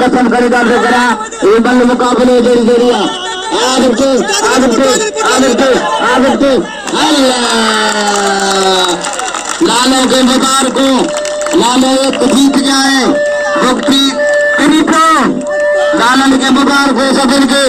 कसम खरीदार से करा ये बल्ले मुकाबले जोड़ी जोड़िया लालों के बाजार को लालो जीत जाए लालन के बाजार को सफल के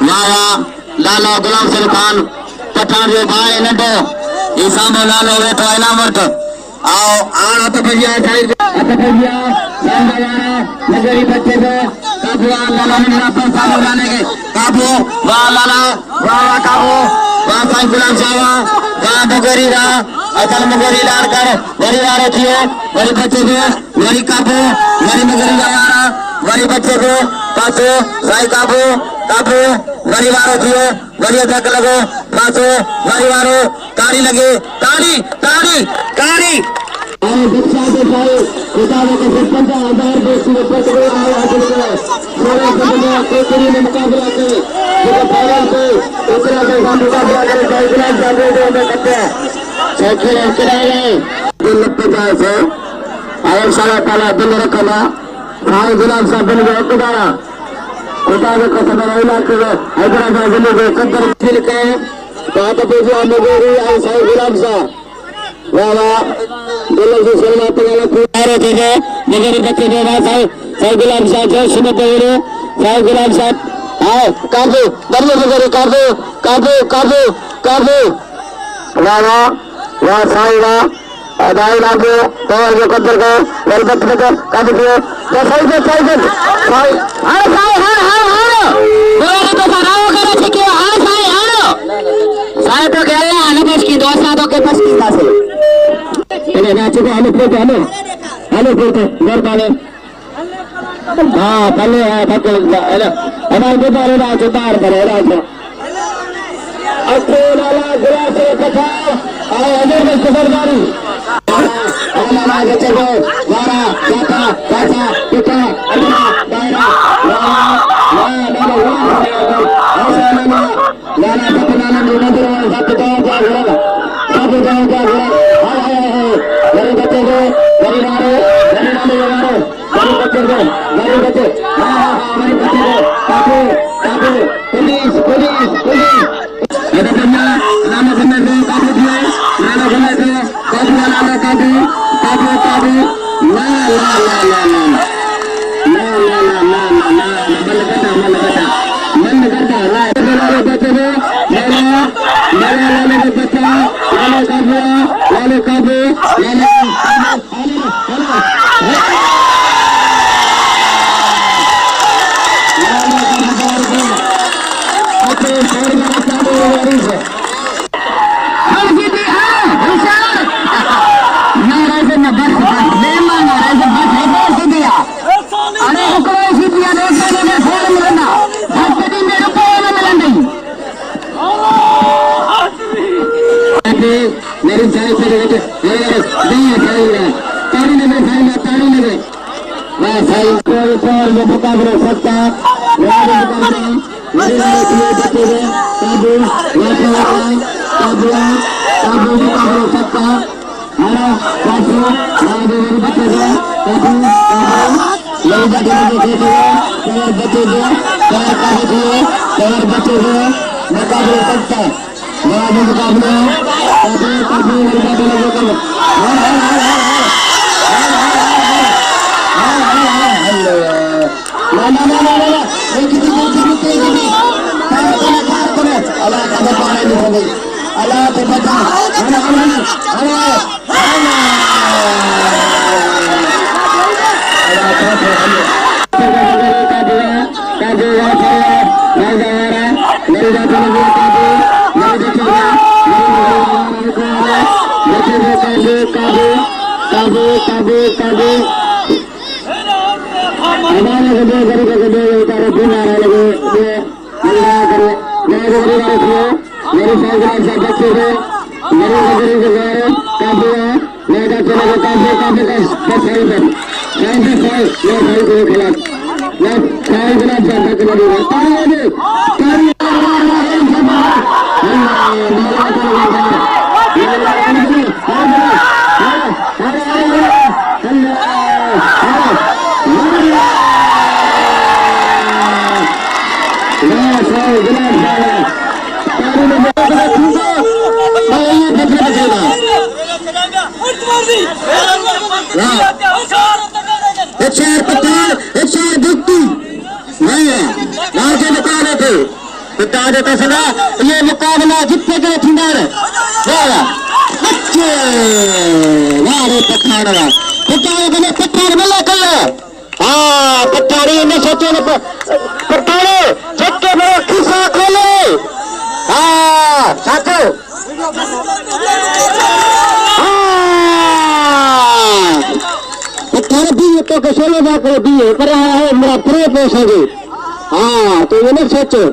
वाह लाला गुलाम सिंह खान पठान जो भाई नडो ईसा में लालो वे तो इनामत आओ आना तो भैया नगरी बच्चे को काबू लाला ने पैसा लगाने के काबू वाह लाला वाह काबू वाह साईं गुलाम साहब वाह मुगरी रा असल मुगरी लाल कर वरी आ रही है वरी बच्चे को वरी काबू वरी मुगरी लाला वरी बच्चे को पासो साईं काबू काबू वरी वारो थियो वरी धक लगो पासो वरी वारो ताड़ी लगे ताड़ी ताड़ी ताड़ी और बच्चा के सारे किताबों के 55,000 देश में पकड़े आए हासिल करे सोलह सदस्य कोतरी में मुकाबला करे जो फाइनल को दूसरा के साथ मुकाबला करे साइकिल जाते में करते हैं साइकिल कराए दिल पे जाए से आए सारा ताला दिल रखना भाई गुलाम साहब बन गए खुदारा किताबों का समय इलाके में हैदराबाद जिले के कदर खेल के तो आप जो नगरी आई साईं गुलाम साहब वाह वाह दिल्ली से शुरुआत वाला पूरा थे नगरी बच्चे जो साईं गुलाम साहब जो सुनते हुए साईं गुलाम साहब आओ काबू दरिया नगरी काबू काबू काबू काबू वाह वाह वाह साईं वाह अदाई लागू तो जो कदर का वरबत बकर काबू किया तो साईं साईं हाँ साईं हाँ बोले तो सराव करो ठीक है हाँ साईं हाँ साईं तो क्या है अनुभव की दो सालों के बस की से चले ना चुके हमें फिरते घर पाले हाँ पहले है हमारे गुब्बारे राज उतार करे राज लाला गुलाब से कथा आए अजय में खबरदारी हमारा चलो वारा जाता पाचा पिता अल्लाह दायरा लाला पतनाना निमंत्रण सब जाओ गरीब बच्चे को गरीब मारो गरीब बच्चे को गरीब बच्चे हमारे बच्चे को काबू काबू पुलिस पुलिस पुलिस नाम घूमने से काबू दिए नाम घूमने से काबू लाना काबू काबू काबू ला ला ला ला ला ला ला ला ला ला बंद करता लाले बच्चे को लाला लाला लाले बच्चा लाले काबू लाले काबू लाले बस ताली लगे वाह भाई कोई पर वो मुकाबला सकता मेरे बच्चे काबू काबू मुकाबला सकता हमारा काबू मेरे बच्चे काबू ये बच्चे बच्चे मुकाबला सकता मुकाबला ये मुकाबला जितने के खिलाड़ी पठाड़ा पठाड़ मिला कर हाँ पठाड़ी ने सोचे पठाड़े झटके में खिस्सा खोले हाँ साथो पठाड़ भी तो कसोले जाकर भी पर है मेरा प्रिय पोषोगे हाँ तो ये नहीं सोचो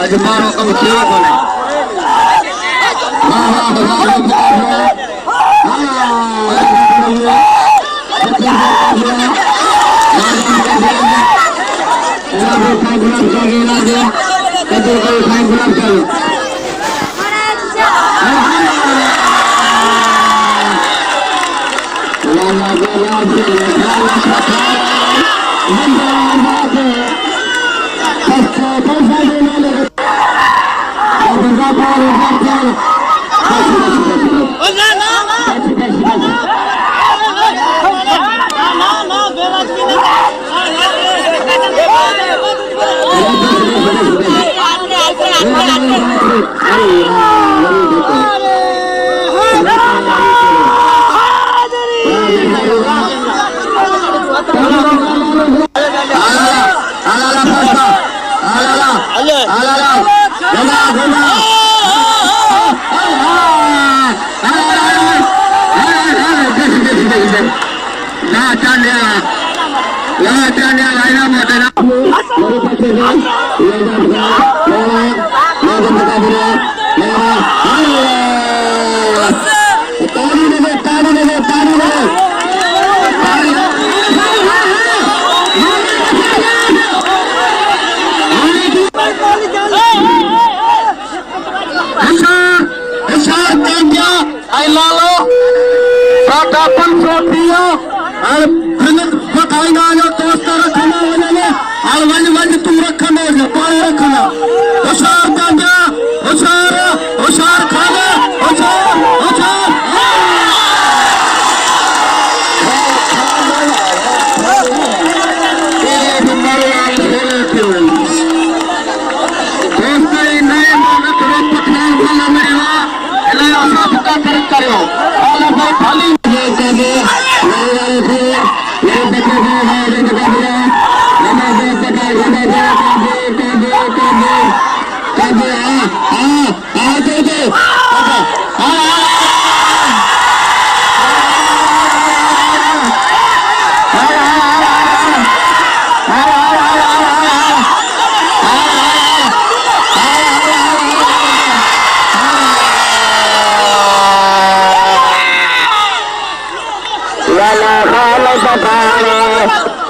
अजमानों का मुखिया बोले ट्रॉफिया और बताएगा जो दोस्त रखना उन्होंने और वंज तू रखना जो कौन रखना होशियार बांधा होशियार खाना होशियार